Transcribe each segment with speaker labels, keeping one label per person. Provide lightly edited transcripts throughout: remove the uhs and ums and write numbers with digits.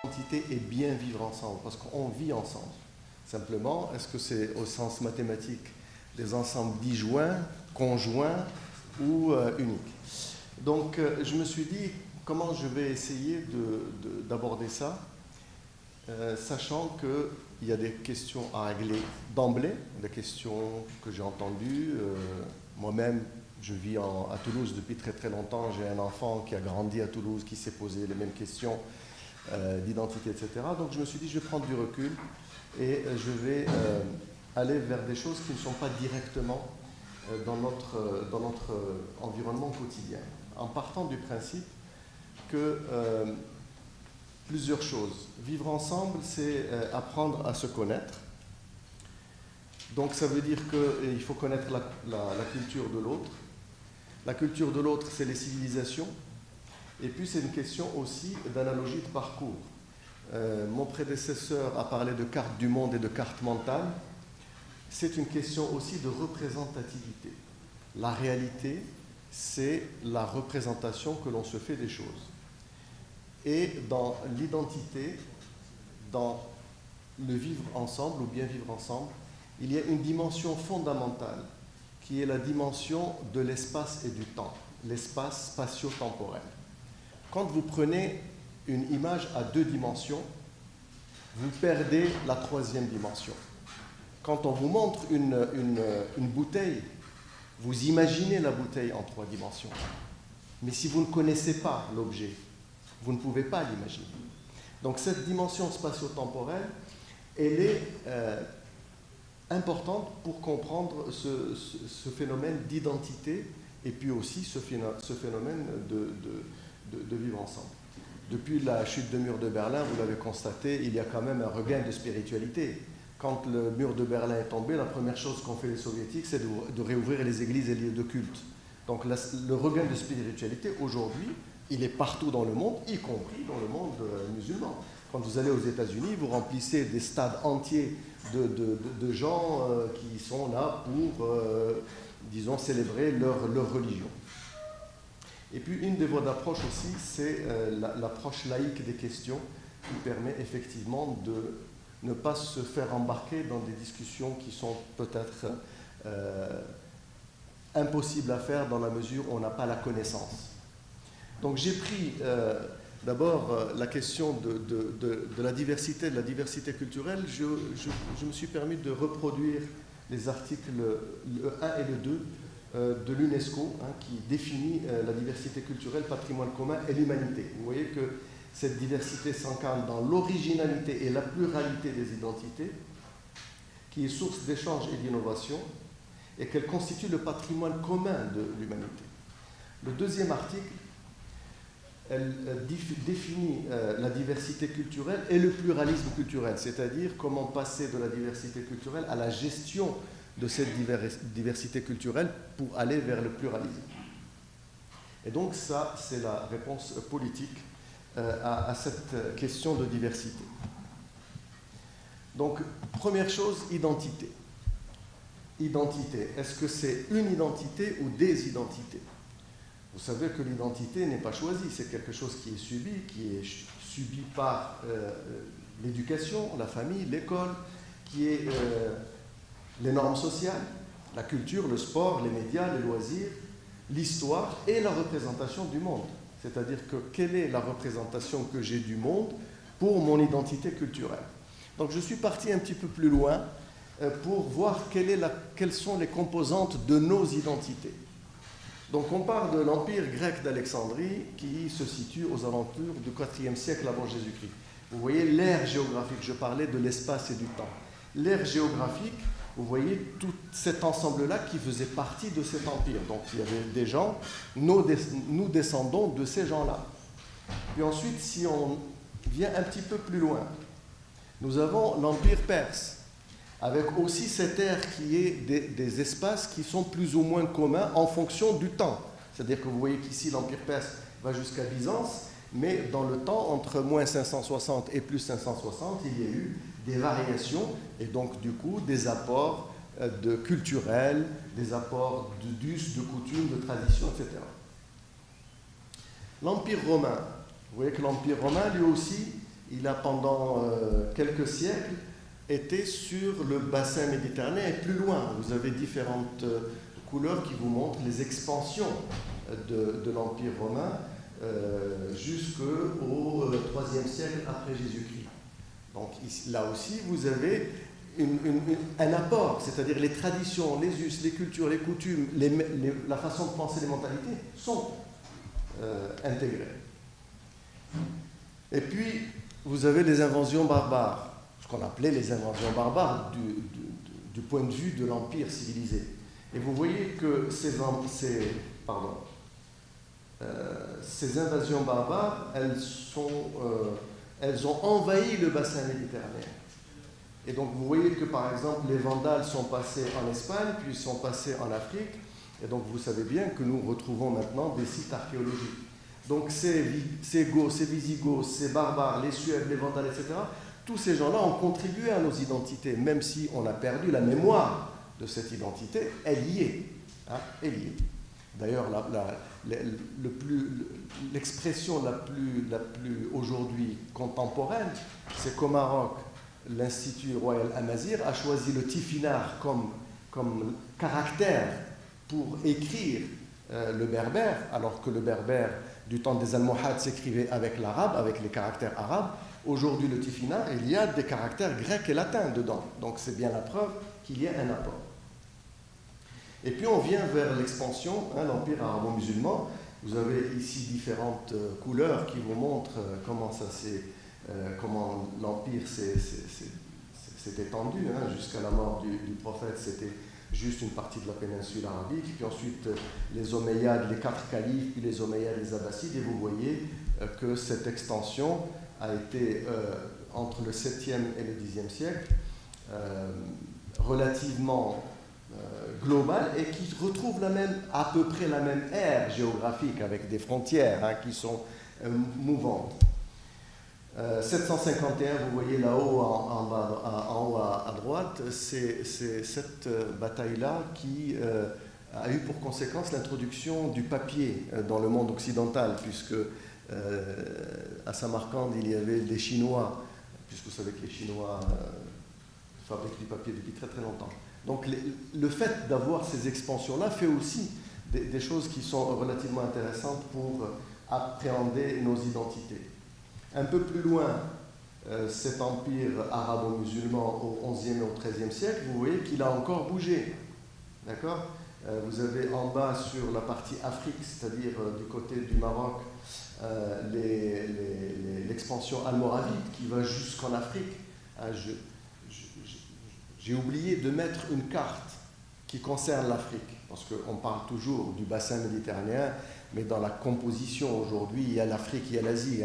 Speaker 1: Identité et bien vivre ensemble, parce qu'on vit ensemble. Simplement, est-ce que c'est au sens mathématique des ensembles disjoints, conjoints ou uniques? Donc, je me suis dit, comment je vais essayer d'aborder ça, sachant qu'il y a des questions à régler d'emblée, des questions que j'ai entendues. Moi-même, je vis à Toulouse depuis très très longtemps. J'ai un enfant qui a grandi à Toulouse, qui s'est posé les mêmes questions d'identité, etc. Donc je me suis dit, je vais prendre du recul et je vais aller vers des choses qui ne sont pas directement dans notre environnement quotidien. En partant du principe que plusieurs choses. Vivre ensemble, c'est apprendre à se connaître. Donc ça veut dire qu'il faut connaître la culture de l'autre. La culture de l'autre, c'est les civilisations. Et puis c'est une question aussi d'analogie de parcours. Mon prédécesseur a parlé de carte du monde et de carte mentale. C'est une question aussi de représentativité. La réalité, c'est la représentation que l'on se fait des choses. Et dans l'identité, dans le vivre ensemble ou bien vivre ensemble, il y a une dimension fondamentale qui est la dimension de l'espace et du temps, l'espace spatio-temporel. Quand vous prenez une image à 2 dimensions, vous perdez la 3e dimension. Quand on vous montre une bouteille, vous imaginez la bouteille en 3 dimensions. Mais si vous ne connaissez pas l'objet, vous ne pouvez pas l'imaginer. Donc cette dimension spatio-temporelle, elle est importante pour comprendre ce phénomène d'identité et puis aussi ce phénomène de vivre ensemble. Depuis la chute du mur de Berlin, vous l'avez constaté, il y a quand même un regain de spiritualité. Quand le mur de Berlin est tombé, la première chose qu'ont fait les soviétiques, c'est de réouvrir les églises et les lieux de culte. Donc le regain de spiritualité, aujourd'hui, il est partout dans le monde, y compris dans le monde musulman. Quand vous allez aux États-Unis, vous remplissez des stades entiers de gens qui sont là pour, disons, célébrer leur religion. Et puis, une des voies d'approche aussi, c'est l'approche laïque des questions qui permet effectivement de ne pas se faire embarquer dans des discussions qui sont peut-être impossibles à faire dans la mesure où on n'a pas la connaissance. Donc, j'ai pris d'abord la question de la diversité culturelle. Je me suis permis de reproduire les articles le 1 et le 2 de l'UNESCO, qui définit la diversité culturelle, patrimoine commun et l'humanité. Vous voyez que cette diversité s'incarne dans l'originalité et la pluralité des identités, qui est source d'échanges et d'innovation, et qu'elle constitue le patrimoine commun de l'humanité. Le 2e article, elle définit la diversité culturelle et le pluralisme culturel, c'est-à-dire comment passer de la diversité culturelle à la gestion de cette diversité culturelle pour aller vers le pluralisme. Et donc ça, c'est la réponse politique à cette question de diversité. Donc, première chose, identité. Identité, est-ce que c'est une identité ou des identités? Vous savez que l'identité n'est pas choisie, c'est quelque chose qui est subi par l'éducation, la famille, l'école, qui est les normes sociales, la culture, le sport, les médias, les loisirs, l'histoire et la représentation du monde. C'est-à-dire que quelle est la représentation que j'ai du monde pour mon identité culturelle. Donc je suis parti un petit peu plus loin pour voir quelles sont les composantes de nos identités. Donc on part de l'Empire grec d'Alexandrie qui se situe aux alentours du IVe siècle avant Jésus-Christ. Vous voyez l'ère géographique, je parlais de l'espace et du temps. L'ère géographique, vous voyez tout cet ensemble-là qui faisait partie de cet empire. Donc il y avait des gens, nous descendons de ces gens-là. Puis ensuite, si on vient un petit peu plus loin, nous avons l'Empire perse, avec aussi cette ère qui est des espaces qui sont plus ou moins communs en fonction du temps. C'est-à-dire que vous voyez qu'ici, l'Empire perse va jusqu'à Byzance, mais dans le temps, entre moins 560 et plus 560, il y a eu des variations, et donc du coup, des apports culturels, des apports d'us, de coutumes, de traditions, etc. L'Empire romain, vous voyez que l'Empire romain, lui aussi, il a pendant quelques siècles été sur le bassin méditerranéen et plus loin. Vous avez différentes couleurs qui vous montrent les expansions de l'Empire romain jusqu'au IIIe siècle après Jésus-Christ. Donc là aussi, vous avez un apport, c'est-à-dire les traditions, les us, les cultures, les coutumes, la façon de penser, les mentalités sont intégrées. Et puis, vous avez les invasions barbares, ce qu'on appelait les invasions barbares du point de vue de l'Empire civilisé. Et vous voyez que ces invasions barbares, elles ont envahi le bassin méditerranéen. Et donc vous voyez que par exemple les Vandales sont passés en Espagne, puis ils sont passés en Afrique, et donc vous savez bien que nous retrouvons maintenant des sites archéologiques. Donc ces Goths, ces Visigoths, ces barbares, les Suèves, les Vandales, etc., tous ces gens-là ont contribué à nos identités, même si on a perdu la mémoire de cette identité, elle y est. Hein, elle y est. D'ailleurs, l'expression la plus aujourd'hui contemporaine, c'est qu'au Maroc, l'Institut Royal Amazigh a choisi le tifinagh comme caractère pour écrire le berbère, alors que le berbère du temps des Almohades s'écrivait avec l'arabe, avec les caractères arabes. Aujourd'hui, le tifinagh, il y a des caractères grecs et latins dedans. Donc c'est bien la preuve qu'il y a un apport. Et puis on vient vers l'expansion, l'Empire arabo-musulman. Vous avez ici différentes couleurs qui vous montrent comment l'Empire s'est étendu. Jusqu'à la mort du prophète, c'était juste une partie de la péninsule arabique. Puis ensuite, les Omeyyades, les 4 califes, puis les Omeyyades, les Abbassides. Et vous voyez que cette extension a été, entre le 7e et le 10e siècle, relativement globale et qui retrouve à peu près la même ère géographique avec des frontières qui sont mouvantes. 751, vous voyez là-haut en haut à droite, c'est cette bataille-là qui a eu pour conséquence l'introduction du papier dans le monde occidental, puisque à Samarcande, il y avait des Chinois, puisque vous savez que les Chinois fabriquent du papier depuis très très longtemps. Donc le fait d'avoir ces expansions-là fait aussi des choses qui sont relativement intéressantes pour appréhender nos identités. Un peu plus loin, cet empire arabo-musulman au XIe et au XIIIe siècle, vous voyez qu'il a encore bougé. D'accord ? Vous avez en bas sur la partie Afrique, c'est-à-dire du côté du Maroc, l'expansion almoravide qui va jusqu'en Afrique. J'ai oublié de mettre une carte qui concerne l'Afrique, parce qu'on parle toujours du bassin méditerranéen, mais dans la composition aujourd'hui, il y a l'Afrique, il y a l'Asie.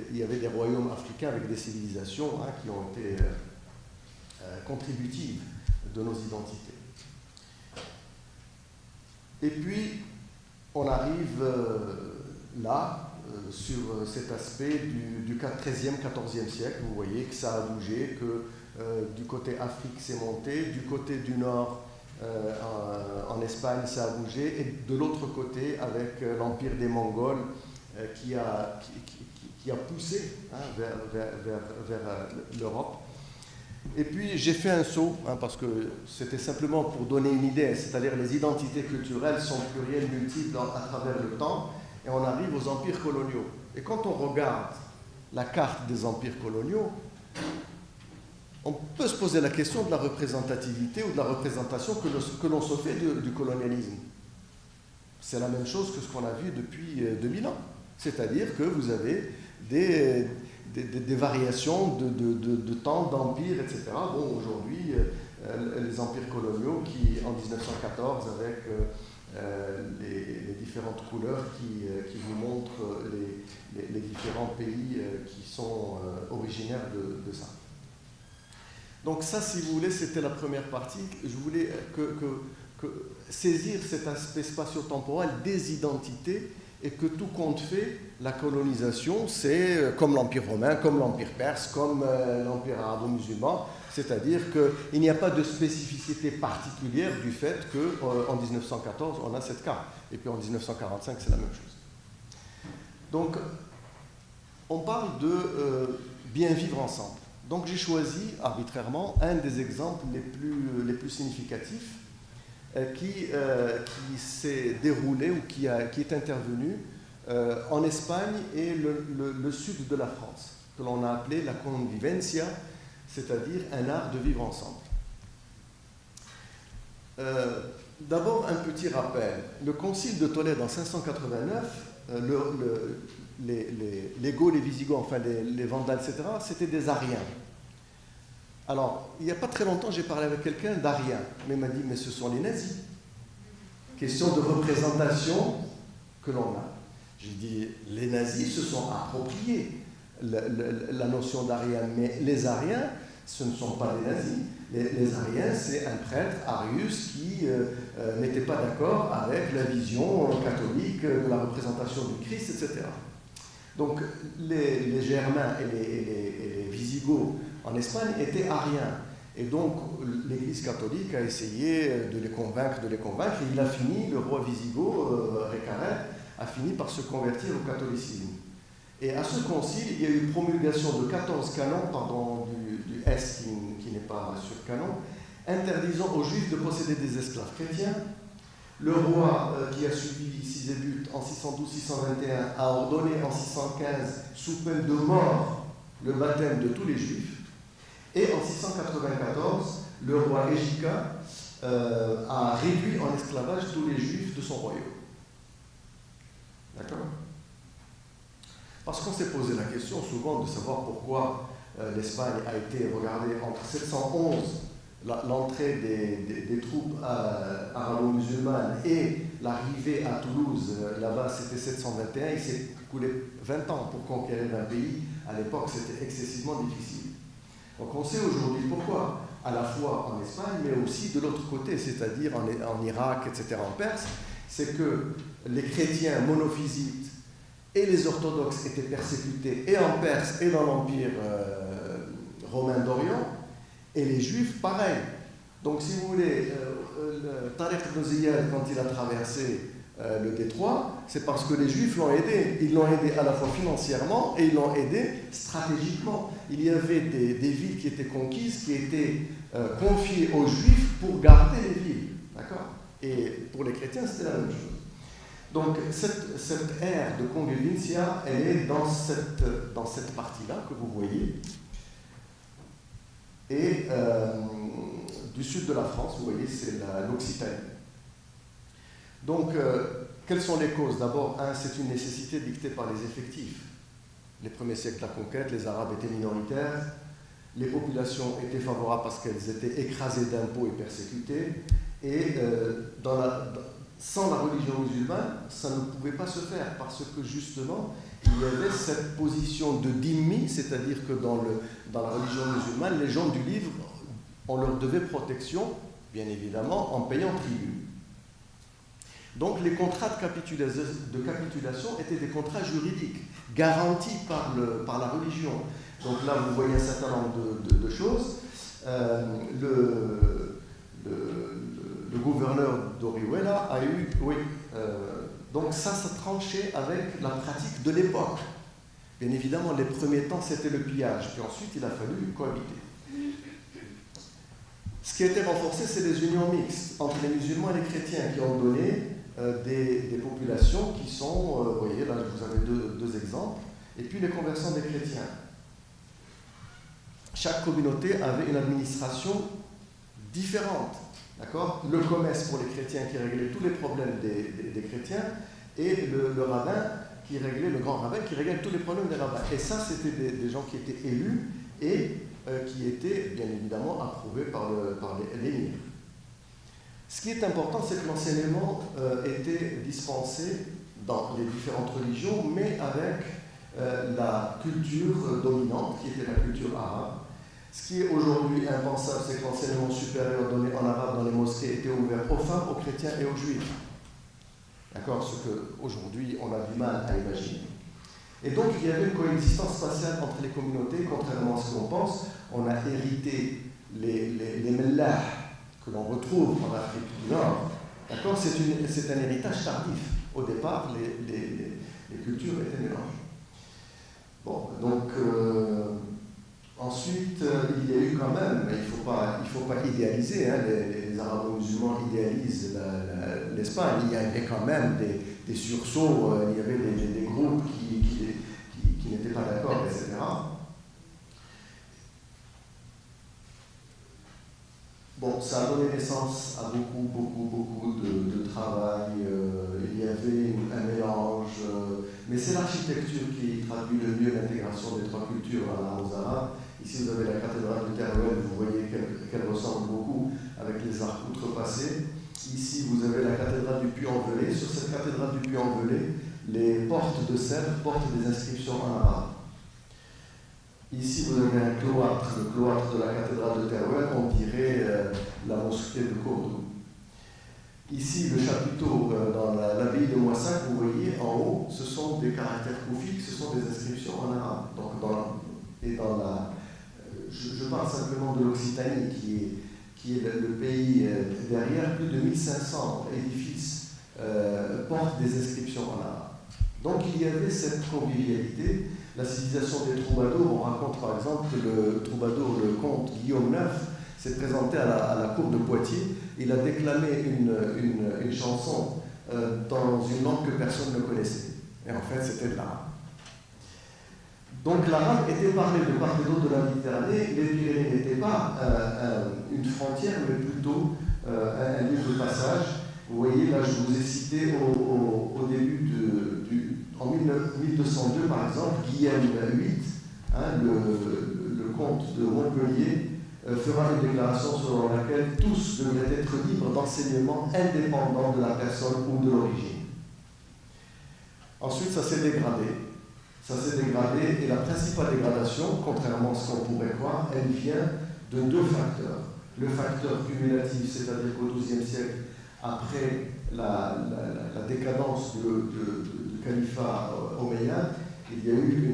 Speaker 1: Il y avait des royaumes africains avec des civilisations qui ont été contributives de nos identités. Et puis, on arrive là, sur cet aspect du XIIIe, XIVe siècle. Vous voyez que ça a bougé, que du côté Afrique, c'est monté, du côté du nord, en Espagne, ça a bougé, et de l'autre côté, avec l'empire des Mongols qui a poussé vers l'Europe. Et puis j'ai fait un saut, parce que c'était simplement pour donner une idée, c'est-à-dire les identités culturelles sont plurielles, multiples à travers le temps, et on arrive aux empires coloniaux. Et quand on regarde la carte des empires coloniaux, on peut se poser la question de la représentativité ou de la représentation que l'on se fait du colonialisme. C'est la même chose que ce qu'on a vu depuis 2000 ans. C'est-à-dire que vous avez des variations de temps, d'empire, etc. Bon, aujourd'hui, les empires coloniaux qui, en 1914, avec les différentes couleurs qui vous montrent les différents pays qui sont originaires de ça. Donc ça, si vous voulez, c'était la première partie. Je voulais saisir cet aspect spatio-temporel des identités et que tout compte fait, la colonisation, c'est comme l'Empire romain, comme l'Empire perse, comme l'Empire arabo-musulman, c'est-à-dire qu'il n'y a pas de spécificité particulière du fait qu'en 1914, on a cette carte. Et puis en 1945, c'est la même chose. Donc, on parle bien vivre ensemble. Donc j'ai choisi arbitrairement un des exemples les plus significatifs qui s'est déroulé ou qui est intervenu en Espagne et le sud de la France, que l'on a appelé la convivencia, c'est-à-dire un art de vivre ensemble. D'abord, un petit rappel. Le concile de Tolède en 589, les Gaules, les Visigoths, enfin les Vandales, etc., c'était des Ariens. Alors, il n'y a pas très longtemps, j'ai parlé avec quelqu'un d'Arien, mais il m'a dit, mais ce sont les nazis. Question de représentation que l'on a. J'ai dit, les nazis se sont appropriés la notion d'Arien, mais les Ariens, ce ne sont pas les nazis. Les Ariens, c'est un prêtre, Arius, qui n'était pas d'accord avec la vision catholique de la représentation du Christ, etc. Donc, les Germains et les Visigoths en Espagne étaient ariens. Et donc, l'Église catholique a essayé de les convaincre. Et il a fini, le roi Visigoth, Recared, a fini par se convertir au catholicisme. Et à ce concile, il y a eu promulgation de 14 canons, du S qui n'est pas sur canon, interdisant aux Juifs de posséder des esclaves chrétiens. Le roi qui a suivi Sisébut en 612-621 a ordonné en 615, sous peine de mort, le baptême de tous les Juifs. Et en 694, le roi Égica a réduit en esclavage tous les Juifs de son royaume. D'accord ? Parce qu'on s'est posé la question souvent de savoir pourquoi l'Espagne a été regardée entre 711, l'entrée des troupes arabo-musulmanes, et l'arrivée à Toulouse, là-bas c'était 721, il s'est écoulé 20 ans pour conquérir un pays. À l'époque, c'était excessivement difficile. Donc on sait aujourd'hui pourquoi, à la fois en Espagne, mais aussi de l'autre côté, c'est-à-dire en Irak, etc., en Perse, c'est que les chrétiens monophysites et les orthodoxes étaient persécutés, et en Perse, et dans l'Empire romain d'Orient, et les juifs, pareil. Donc si vous voulez, Tariq ibn Ziyad, quand il a traversé le détroit, c'est parce que les juifs l'ont aidé. Ils l'ont aidé à la fois financièrement et ils l'ont aidé stratégiquement. Il y avait des villes qui étaient conquises, qui étaient confiées aux juifs pour garder les villes. D'accord ? Et pour les chrétiens, c'était la même chose. Donc cette ère de convivencia, elle est dans cette partie-là que vous voyez. Et du sud de la France, vous voyez, c'est l'Occitanie. Donc, quelles sont les causes ? D'abord, c'est une nécessité dictée par les effectifs. Les premiers siècles de la conquête, les Arabes étaient minoritaires, les populations étaient favorables parce qu'elles étaient écrasées d'impôts et persécutées, et sans la religion musulmane, ça ne pouvait pas se faire, parce que justement, il y avait cette position de dhimmi, c'est-à-dire que dans la religion musulmane, les gens du livre, on leur devait protection, bien évidemment, en payant tribut. Donc les contrats de capitulation étaient des contrats juridiques, garantis par la religion. Donc là, vous voyez un certain nombre de choses. Le gouverneur d'Orihuela a eu... donc ça tranchait avec la pratique de l'époque. Bien évidemment, les premiers temps, c'était le pillage, puis ensuite, il a fallu cohabiter. Ce qui a été renforcé, c'est les unions mixtes entre les musulmans et les chrétiens qui ont donné des populations qui sont, vous voyez, là vous avez deux exemples, et puis les conversions des chrétiens. Chaque communauté avait une administration différente, d'accord ? Le commerce pour les chrétiens qui réglait tous les problèmes des chrétiens, et le rabbin qui réglait, le grand rabbin qui réglait tous les problèmes des rabbins. Et ça, c'était des gens qui étaient élus et qui étaient bien évidemment approuvés par l'émir. Ce qui est important, c'est que l'enseignement était dispensé dans les différentes religions, mais avec la culture dominante, qui était la culture arabe. Ce qui est aujourd'hui impensable, c'est que l'enseignement supérieur donné en arabe dans les mosquées était ouvert aux femmes, aux chrétiens et aux juifs. D'accord ? Ce qu'aujourd'hui, on a du mal à imaginer. Et donc, il y avait une coexistence spatiale entre les communautés, contrairement à ce qu'on pense. On a hérité les mellahs que l'on retrouve en Afrique du Nord. D'accord ? C'est un héritage tardif. Au départ, les cultures étaient mélangées. Bon, donc, Ensuite, il y a eu quand même, mais il faut pas idéaliser, hein, les arabo-musulmans idéalisent l'Espagne, il y avait quand même des sursauts, il y avait des groupes qui n'étaient pas d'accord, etc. Bon, ça a donné naissance à beaucoup de travail. Il y avait un mélange, mais c'est l'architecture qui traduit le mieux l'intégration des trois cultures à la Mozara. Ici, vous avez la cathédrale de Teruel, vous voyez qu'elle ressemble beaucoup avec les arcs outrepassés. Ici, vous avez la cathédrale du Puy-en-Velay. Sur cette cathédrale du Puy-en-Velay, les portes de Sèvres portent des inscriptions en arabe. Ici, vous avez un cloître, le cloître de la cathédrale de Teruel, on dirait la mosquée de Cordoue. Ici, le chapiteau dans l'abbaye de Moissac, vous voyez en haut, ce sont des caractères koufiques, ce sont des inscriptions en arabe. Donc, je parle simplement de l'Occitanie, qui est le pays derrière, plus de 1500 édifices portent des inscriptions en arabe. Donc il y avait cette convivialité. La civilisation des troubadours, on raconte par exemple que le troubadour, le comte Guillaume IX, s'est présenté à la cour de Poitiers. Il a déclamé une chanson dans une langue que personne ne connaissait. Et en fait, c'était de l'arabe. Donc l'arabe était parlé de part et d'autre de la Méditerranée. Les Pyrénées n'étaient pas une frontière, mais plutôt un lieu de passage. Vous voyez, là, je vous ai cité au début en 1202, par exemple, Guillaume VIII, le comte de Montpellier, fera une déclaration selon laquelle tous devraient être libres d'enseignement indépendant de la personne ou de l'origine. Ensuite, ça s'est dégradé. Et la principale dégradation, contrairement à ce qu'on pourrait croire, elle vient de deux facteurs. Le facteur cumulatif, c'est-à-dire qu'au XIIe siècle, après la décadence du califat omeyyade, il y a eu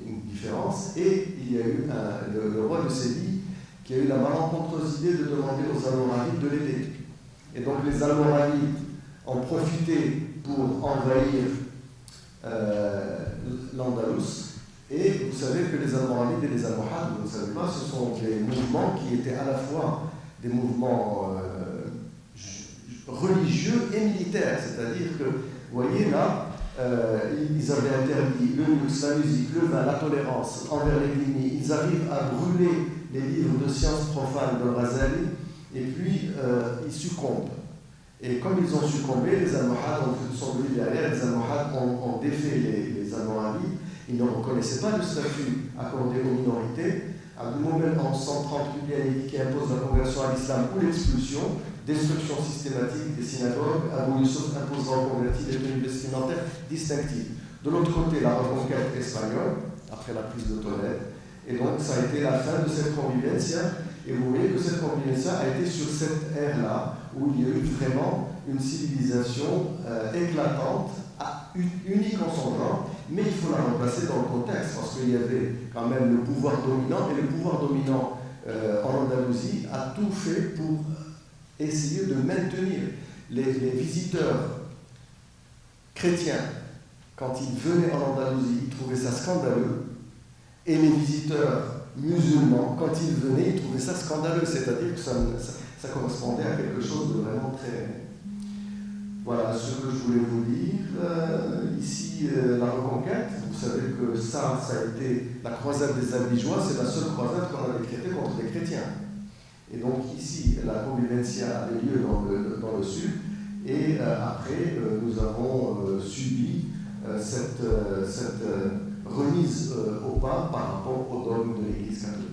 Speaker 1: une différence, et il y a eu le roi de Séville qui a eu la malencontreuse idée de demander aux Almoravides de l'aider. Et donc les Almoravides ont profité pour envahir l'Andalous, et vous savez que les Almoravides et les Almohades, vous ne savez pas, ce sont des mouvements qui étaient à la fois des mouvements religieux et militaires, c'est-à-dire que, vous voyez là, ils avaient interdit le luxe, la musique, le vin, la tolérance envers les dhimmis. Ils arrivent à brûler les livres de sciences profanes de Razali, et puis ils succombent. Et comme ils ont succombé, les Almohades sont venus derrière, les Almohades ont défait les Almoravides. Ils ne reconnaissaient pas le statut accordé aux minorités. À du moment en 130, publie un édit qui impose la conversion à l'islam ou l'expulsion, destruction systématique des synagogues. Abou Youssouf imposera aux convertis des tenues vestimentaires distinctives. De l'autre côté, la reconquête espagnole, après la prise de Tolède. Et donc, ça a été la fin de cette convivencia. Et vous voyez que cette convivencia a été sur cette ère-là, où il y a eu vraiment une civilisation éclatante, unique en son genre, mais il faut la remplacer dans le contexte, parce qu'il y avait quand même le pouvoir dominant, et le pouvoir dominant en Andalousie a tout fait pour essayer de maintenir les visiteurs chrétiens. Quand ils venaient en Andalousie, ils trouvaient ça scandaleux, et les visiteurs musulmans, quand ils venaient, ils trouvaient ça scandaleux, c'est-à-dire que ça correspondait à quelque chose de vraiment très... Voilà ce que je voulais vous dire. Ici, la reconquête, vous savez que ça a été la croisade des Albigeois, c'est la seule croisade qu'on avait décrétée contre les chrétiens. Et donc ici, la convivencia avait lieu dans le sud, et après, nous avons subi cette remise au pas par rapport au dogme de l'Église catholique.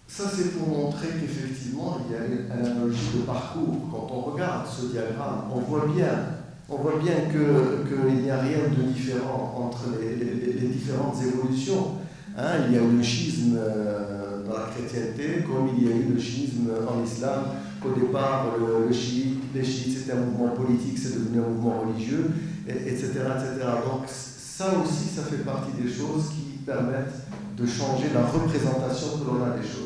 Speaker 1: Ça, c'est pour montrer qu'effectivement, il y a une analogie de parcours. Quand on regarde ce diagramme, on voit bien qu'il n'y a rien de différent entre les différentes évolutions. Il y a eu le schisme dans la chrétienté, comme il y a eu le schisme en islam, qu'au départ, les chiites, c'était un mouvement politique, c'est devenu un mouvement religieux, etc., etc. Donc ça aussi, ça fait partie des choses qui permettent de changer la représentation que l'on a des choses.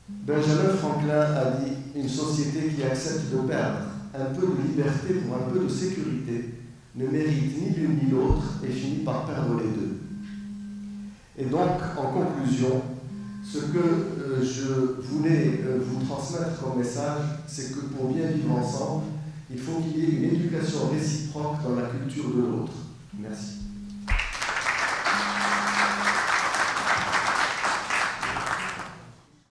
Speaker 1: Benjamin Franklin a dit « Une société qui accepte de perdre un peu de liberté pour un peu de sécurité ne mérite ni l'une ni l'autre et finit par perdre les deux. Et donc, en conclusion, ce que je voulais vous transmettre comme message, c'est que pour bien vivre ensemble, il faut qu'il y ait une éducation réciproque dans la culture de l'autre. Merci.